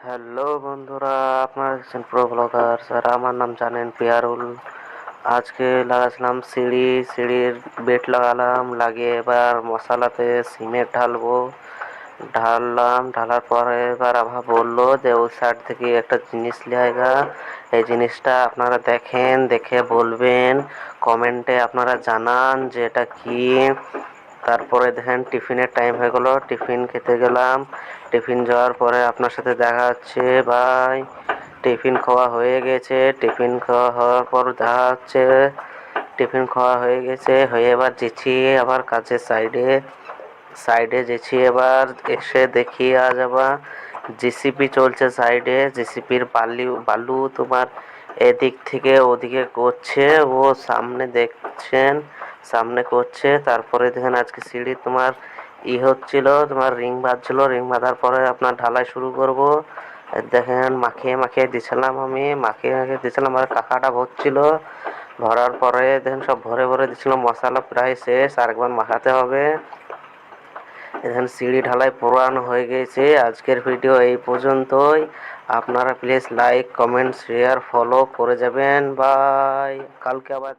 Hello বন্ধুরা, আপনারা দেখছেন প্রো ব্লগার স্যার। আমার নাম জানেন পিয়ারুল। আজকে লাগাচ্ছিলাম সিঁড়ির বেট লাগালাম, লাগিয়ে এবার মশলাতে সিমেন্ট ঢালবো। ঢালার পরে এবার আভা বললো যে ওই সাইড থেকে একটা জিনিস লিয়াইগা। এই জিনিসটা আপনারা দেখেন, দেখে বলবেন, কমেন্টে আপনারা জানান যে এটা কি। তারপরে দেখেন টিফিনের টাইম হয়ে গেল, টিফিন খেতে গেলাম। টিফিন যাওয়ার পরে আপনার সাথে দেখা হচ্ছে ভাই। টিফিন খাওয়া হয়ে গেছে, টিফিন খাওয়া হওয়ার পর দেখা হচ্ছে। টিফিন খাওয়া হয়ে গেছে, হয়ে এবার যেছি আবার কাজের সাইডে যেছি। এবার এসে দেখি আজ আবার জিসিপি চলছে সাইডে। জিসিপির বালু তোমার এদিক থেকে ওদিকে করছে, ও সামনে দেখছেন, সামনে করছে। তারপরে দেখেন আজকে সিঁড়ি তোমার হচ্ছিল, তোমার রিং বাঁধছিল। রিং বাঁধার পরে আপনার ঢালাই শুরু করব। দেখেন মাখিয়ে মাখিয়ে দিছিলাম, আমি মাখিয়ে মাখিয়ে দিছিলাম আর কাকাটা ভরছিল। ভরার পরে দেখেন সব ভরে ভরে দিছিলাম, মশলা প্রায় শেষ, আরেকবার মাখাতে হবে। এখানে সিঁড়ি ঢালাই পুরানো হয়ে গেছে। আজকের ভিডিও এই পর্যন্তই। আপনারা please like, comment, share, follow করে যাবেন। বাই। কালকে আবার